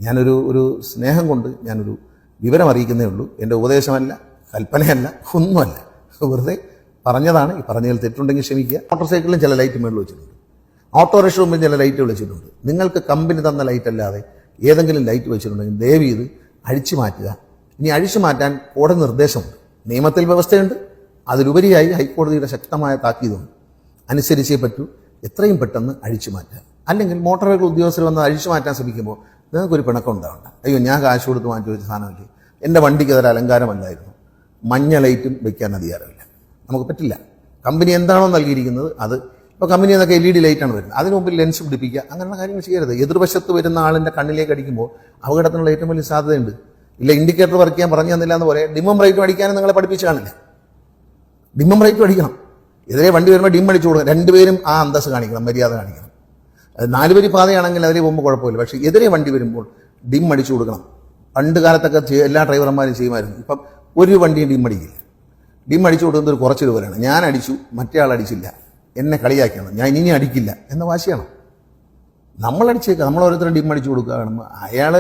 ഞാനൊരു സ്നേഹം കൊണ്ട് ഞാനൊരു വിവരം അറിയിക്കുന്നേ ഉള്ളൂ. എൻ്റെ ഉപദേശമല്ല, കൽപ്പനയല്ല, ഒന്നുമല്ല. വെറുതെ പറഞ്ഞതാണ്. ഈ പറഞ്ഞതിൽ തെറ്റുണ്ടെങ്കിൽ ക്ഷമിക്കുക. മോട്ടോർ സൈക്കിളിലും ചില ലൈറ്റ് മേളിൽ വെച്ചിട്ടുണ്ട്, ഓട്ടോറിക്ഷ മുമ്പിൽ ചില ലൈറ്റ് വെച്ചിട്ടുണ്ട്. നിങ്ങൾക്ക് കമ്പനി തന്ന ലൈറ്റ് അല്ലാതെ ഏതെങ്കിലും ലൈറ്റ് വെച്ചിട്ടുണ്ടെങ്കിൽ ദയവ് ചെയ്ത് അഴിച്ചു മാറ്റുക. ഇനി അഴിച്ചു മാറ്റാൻ കോടതി നിർദ്ദേശമുണ്ട്, നിയമത്തിൽ വ്യവസ്ഥയുണ്ട്. അതിലുപരിയായി ഹൈക്കോടതിയുടെ ശക്തമായ താക്കീതുണ്ട്. അനുസരിച്ചേ പറ്റൂ. എത്രയും പെട്ടെന്ന് അഴിച്ചു മാറ്റുക. അല്ലെങ്കിൽ മോട്ടോർ വെഹിക്കിൾ ഉദ്യോഗസ്ഥർ വന്ന് അഴിച്ചു മാറ്റാൻ ശ്രമിക്കുമ്പോൾ നിങ്ങൾക്കൊരു പിണക്കം ഉണ്ടാവണ്ട. അയ്യോ, ഞാൻ കാശ് കൊടുത്ത് മാറ്റി വെച്ച സാധനമല്ലേ, എൻ്റെ വണ്ടിക്ക് അതൊരു അലങ്കാരമല്ലായിരുന്നു, മഞ്ഞ ലൈറ്റും വെക്കാൻ അധികാരമില്ല, നമുക്ക് പറ്റില്ല. കമ്പനി എന്താണോ നൽകിയിരിക്കുന്നത് അത്. ഇപ്പോൾ കമ്പനി എന്നൊക്കെ LED ലൈറ്റാണ് വരുന്നത്, അതിന് മുമ്പിൽ ലെൻസ് പിടിപ്പിക്കുക, അങ്ങനെയുള്ള കാര്യങ്ങൾ ചെയ്യരുത്. എതിർവശത്ത് വരുന്ന ആളിൻ്റെ കണ്ണിലേക്ക് അടിക്കുമ്പോൾ അപകടത്തിനുള്ള ഏറ്റവും വലിയ സാധ്യതയുണ്ട്. ഇല്ല, ഇൻഡിക്കേറ്റർ വർക്ക് ചെയ്യാൻ പറഞ്ഞു തന്നില്ല എന്ന് പോലെ ഡിമ്മും ബ്രൈറ്റും അടിക്കാനും നിങ്ങളെ പഠിപ്പിച്ച് കാണില്ല. ഡിമ്മും ബ്രൈറ്റും അടിക്കണം. എതിരെ വണ്ടി വരുമ്പോൾ ഡിം അടിച്ചു കൊടുക്കണം. രണ്ടുപേരും ആ അന്തസ്സ് കാണിക്കണം, മര്യാദ കാണിക്കണം. 4 വരി പാതയാണെങ്കിൽ അതിലെ പോകുമ്പോൾ കുഴപ്പമില്ല. പക്ഷേ എതിരെ വണ്ടി വരുമ്പോൾ ഡിം അടിച്ചു കൊടുക്കണം. പണ്ട് കാലത്തൊക്കെ എല്ലാ ഡ്രൈവർമാരും ചെയ്യുമായിരുന്നു. ഇപ്പം ഒരു വണ്ടിയും ഡിം അടിക്കില്ല. ഡിം അടിച്ചു കൊടുക്കുന്നത് ഒരു കുറച്ച് രൂപയാണ്. ഞാൻ അടിച്ചു, മറ്റേ ആൾ അടിച്ചില്ല, എന്നെ കളിയാക്കണം, ഞാൻ ഇനി അടിക്കില്ല എന്ന വാശിയാണ്. നമ്മൾ അടിച്ചേക്കുക, നമ്മൾ ഓരോരുത്തരും ഡിം അടിച്ചു കൊടുക്കുക. അയാൾ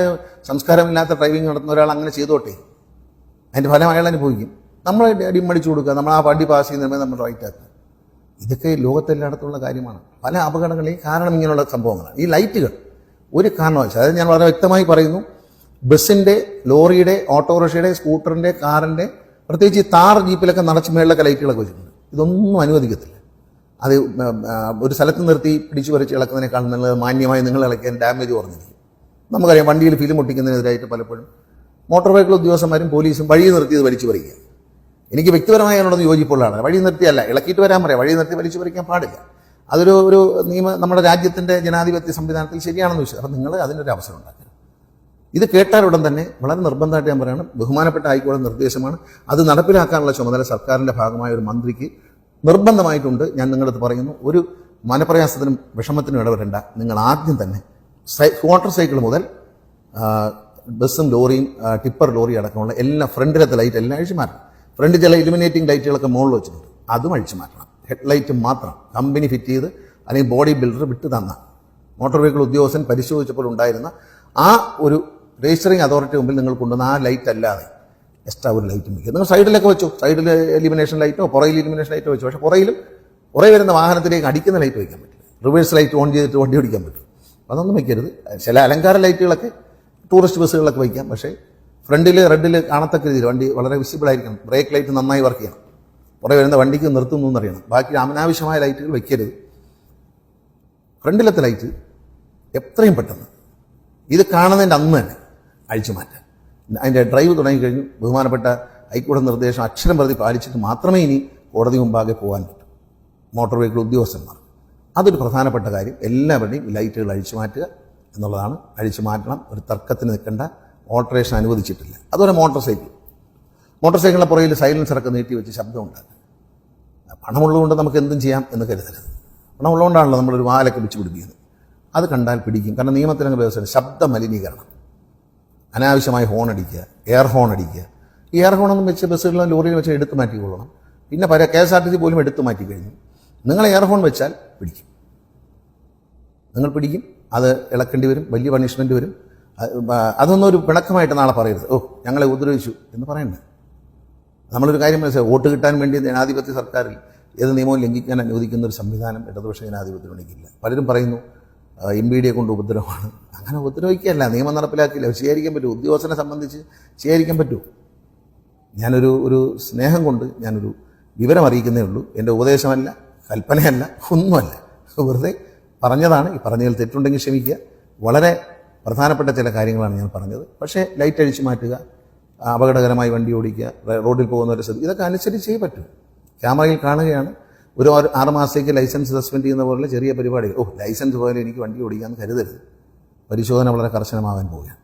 സംസ്കാരമില്ലാത്ത ഡ്രൈവിംഗ് നടത്തുന്ന ഒരാൾ അങ്ങനെ ചെയ്തോട്ടെ, അതിൻ്റെ ഫലം അയാൾ അനുഭവിക്കും. നമ്മൾ ഡിം അടിച്ചു കൊടുക്കുക, നമ്മൾ ആ വണ്ടി പാസ് ചെയ്യുന്ന നമ്മൾ റൈറ്റ് ആക്കുക. ഇതൊക്കെ ലോകത്തെല്ലായിടത്തുള്ള കാര്യമാണ്. പല അപകടങ്ങളെയും കാരണം ഇങ്ങനെയുള്ള സംഭവങ്ങളാണ്. ഈ ലൈറ്റുകൾ ഒരു കാരണവശാൽ, അതായത് ഞാൻ വളരെ വ്യക്തമായി പറയുന്നു, ബസ്സിൻ്റെ, ലോറിയുടെ, ഓട്ടോറിക്ഷയുടെ, സ്കൂട്ടറിൻ്റെ, കാറിൻ്റെ, പ്രത്യേകിച്ച് ഈ താർ ജീപ്പിലൊക്കെ നടച്ച് മേളിലൊക്കെ ലൈറ്റുകളൊക്കെ വെച്ചിട്ടുണ്ട്. ഇതൊന്നും അനുവദിക്കത്തില്ല. അത് ഒരു സ്ഥലത്ത് നിർത്തി പിടിച്ചു പറിച്ച് ഇളക്കുന്നതിനേക്കാൾ നല്ലത് മാന്യമായി നിങ്ങൾ ഇളക്കിയാൽ ഡാമേജ് കുറഞ്ഞിരിക്കും. നമുക്കറിയാം, വണ്ടിയിൽ ഫിലിം ഒട്ടിക്കുന്നതിനെതിരായിട്ട് പലപ്പോഴും മോട്ടോർ വെഹിക്കിൾ ഉദ്യോഗസ്ഥന്മാരും പോലീസും വഴി നിർത്തിയത് വലിച്ചു പറിക്കുക. എനിക്ക് വ്യക്തിപരമായി അതിനോടൊന്ന് യോജിപ്പുള്ളതാണ്. വഴി നിർത്തിയല്ല, ഇളക്കിയിട്ട് വരാൻ പറയാം, വഴി നിർത്തി വലിച്ചു പറിക്കാൻ പാടില്ല. അതൊരു നമ്മുടെ രാജ്യത്തിൻ്റെ ജനാധിപത്യ സംവിധാനത്തിൽ ശരിയാണെന്ന് വിശ്വസിക്കും. അപ്പം നിങ്ങൾ അതിനൊരു അവസരം ഉണ്ടാക്കുക. ഇത് കേട്ടാൽ ഉടൻ തന്നെ വളരെ നിർബന്ധമായിട്ട് ഞാൻ പറയണം, ബഹുമാനപ്പെട്ട ഹൈക്കോടതി നിർദ്ദേശമാണ്. അത് നടപ്പിലാക്കാനുള്ള ചുമതല സർക്കാരിൻ്റെ ഭാഗമായ ഒരു മന്ത്രിക്ക് നിർബന്ധമായിട്ടുണ്ട്. ഞാൻ നിങ്ങളടുത്ത് പറയുന്നു, ഒരു മനപ്രയാസത്തിനും വിഷമത്തിനും ഇടവരേണ്ട. നിങ്ങൾ ആദ്യം തന്നെ മോട്ടോർ സൈക്കിൾ മുതൽ ബസ്സും ലോറിയും ടിപ്പർ ലോറി അടക്കമുള്ള എല്ലാ ഫ്രണ്ടിലത്തെ ലൈറ്റ് എല്ലാം അഴിച്ചു മാറ്റണം. ഫ്രണ്ടിൽ ചില ഇലുമിനേറ്റിംഗ് ലൈറ്റുകളൊക്കെ മുകളിൽ വെച്ചിട്ടുണ്ട്, അതും അഴിച്ചു മാറ്റണം. ഹെഡ്ലൈറ്റ് മാത്രം കമ്പനി ഫിറ്റ് ചെയ്ത് അല്ലെങ്കിൽ ബോഡി ബിൽഡർ വിട്ട് തന്ന മോട്ടോർ വെഹിക്കിൾ ഉദ്യോഗസ്ഥൻ പരിശോധിച്ചപ്പോൾ ഉണ്ടായിരുന്ന ആ ഒരു രജിസ്റ്ററിംഗ് അതോറിറ്റി മുമ്പിൽ നിങ്ങൾ കൊണ്ടുവന്ന ആ ലൈറ്റ് അല്ലാതെ എക്സ്ട്രാ ഒരു ലൈറ്റും വയ്ക്കുക. നിങ്ങൾ സൈഡിലൊക്കെ വെച്ചു, സൈഡിൽ ഇലിമിനേഷൻ ലൈറ്റോ പുറയിൽ ഇലിമിനേഷൻ ലൈറ്റോ വെച്ചു. പക്ഷേ പുറകെ വരുന്ന വാഹനത്തിലേക്ക് അടിക്കുന്ന ലൈറ്റ് വയ്ക്കാൻ പറ്റില്ല. റിവേഴ്സ് ലൈറ്റ് ഓൺ ചെയ്തിട്ട് വണ്ടി ഓടിക്കാൻ പറ്റും. അതൊന്നും വയ്ക്കരുത്. ചില അലങ്കാര ലൈറ്റുകളൊക്കെ ടൂറിസ്റ്റ് ബസ്സുകളിലൊക്കെ വയ്ക്കാം. പക്ഷേ ഫ്രണ്ടിൽ റെഡിൽ കാണത്തക്ക രീതിയിൽ വണ്ടി വളരെ വിസിബിൾ ആയിരിക്കണം. ബ്രേക്ക് ലൈറ്റ് നന്നായി വർക്ക് ചെയ്യണം. പുറകെ വരുന്ന വണ്ടിക്ക് നിർത്തുന്നു എന്നറിയണം. ബാക്കി അനാവശ്യമായ ലൈറ്റുകൾ വയ്ക്കരുത്. ഫ്രണ്ടിലത്തെ ലൈറ്റ് എത്രയും പെട്ടെന്ന് ഇത് കാണുന്നതിൻ്റെ അന്ന് തന്നെ അഴിച്ചു മാറ്റാം. അതിൻ്റെ ഡ്രൈവ് തുടങ്ങിക്കഴിഞ്ഞു. ബഹുമാനപ്പെട്ട ഹൈക്കോടതി നിർദ്ദേശം അക്ഷരം പ്രതി പാലിച്ചിട്ട് മാത്രമേ ഇനി കോടതി മുമ്പാകെ പോകാൻ പറ്റൂ മോട്ടോർ വെഹിക്കിൾ ഉദ്യോഗസ്ഥന്മാർ. അതൊരു പ്രധാനപ്പെട്ട കാര്യം. എല്ലാവരുടെയും ലൈറ്റുകൾ അഴിച്ചു മാറ്റുക എന്നുള്ളതാണ്. അഴിച്ചു മാറ്റണം. ഒരു തർക്കത്തിന് നിൽക്കേണ്ട. ഓൾട്ടറേഷൻ അനുവദിച്ചിട്ടില്ല. അതുപോലെ മോട്ടോർ സൈക്കിളിൻ്റെ പുറകിൽ സൈലൻസറൊക്കെ നീട്ടി വെച്ച് ശബ്ദം ഉണ്ടാക്കുക. പണമുള്ളതുകൊണ്ട് നമുക്ക് എന്തും ചെയ്യാം എന്ന് കരുതരുത്. പണമുള്ളതുകൊണ്ടാണല്ലോ നമ്മളൊരു വാലൊക്കെ വെച്ച് പിടിപ്പിക്കുന്നത്. അത് കണ്ടാൽ പിടിക്കും. കാരണം നിയമത്തിലങ്ങ് വ്യവസ്ഥ ശബ്ദ മലിനീകരണം, അനാവശ്യമായി ഹോൺ അടിക്കുക, എയർ ഹോൺ അടിക്കുക. ഈ എയർ ഹോണൊന്നും വെച്ച് ബസ്സുകളിലും ലോറിയിലും വെച്ച് എടുത്ത് മാറ്റിക്കൊള്ളണം. പിന്നെ KSRTC പോലും എടുത്തു മാറ്റി കഴിഞ്ഞു. നിങ്ങൾ എയർ ഹോൺ വെച്ചാൽ പിടിക്കും. നിങ്ങൾ പിടിക്കും. അത് ഇളക്കേണ്ടി വരും. വലിയ പണിഷ്മെൻറ്റ് വരും. അതൊന്നും ഒരു പിണക്കമായിട്ട് നാളെ പറയരുത്. ഞങ്ങളെ ഉപദ്രവിച്ചു എന്ന് പറയണ്ടേ. നമ്മളൊരു കാര്യം മനസ്സിലായി, വോട്ട് കിട്ടാൻ വേണ്ടി ജനാധിപത്യ സർക്കാരിൽ ഏത് നിയമവും ലംഘിക്കാൻ അനുവദിക്കുന്ന ഒരു സംവിധാനം ഇടതുപക്ഷ ജനാധിപത്യത്തിൽ ഉണ്ടെങ്കില്ല. പലരും പറയുന്നു MPD കൊണ്ട് ഉപദ്രവമാണ്. അങ്ങനെ ഉപദ്രവിക്കുകയല്ല, നിയമം നടപ്പിലാക്കിയില്ല. സ്വീകരിക്കാൻ പറ്റൂ. ഉദ്യോഗസ്ഥനെ സംബന്ധിച്ച് സ്വീകരിക്കാൻ പറ്റൂ. ഞാനൊരു സ്നേഹം കൊണ്ട് ഞാനൊരു വിവരം അറിയിക്കുന്നേ ഉള്ളൂ. എൻ്റെ ഉപദേശമല്ല, കൽപ്പനയല്ല, ഒന്നുമല്ല. വെറുതെ പറഞ്ഞതാണ്. ഈ പറഞ്ഞതിൽ തെറ്റുണ്ടെങ്കിൽ ക്ഷമിക്കുക. വളരെ പ്രധാനപ്പെട്ട ചില കാര്യങ്ങളാണ് ഞാൻ പറഞ്ഞത്. പക്ഷേ ലൈറ്റ് അഴിച്ചു മാറ്റുക, അപകടകരമായി വണ്ടി ഓടിക്കുക, റോഡിൽ പോകുന്നവരെ ശ്രദ്ധിക്കുക, ഇതൊക്കെ അനുസരിച്ചേ പറ്റൂ. ക്യാമറയിൽ കാണുകയാണ്. ഒരു 6 മാസത്തേക്ക് ലൈസൻസ് സസ്പെൻഡ് ചെയ്യുന്ന പോലുള്ള ചെറിയ പരിപാടികൾ. ലൈസൻസ് പോലെ എനിക്ക് വണ്ടി ഓടിക്കാമെന്ന് കരുതരുത്. പരിശോധന വളരെ കർശനമാകാൻ പോവുകയാണ്.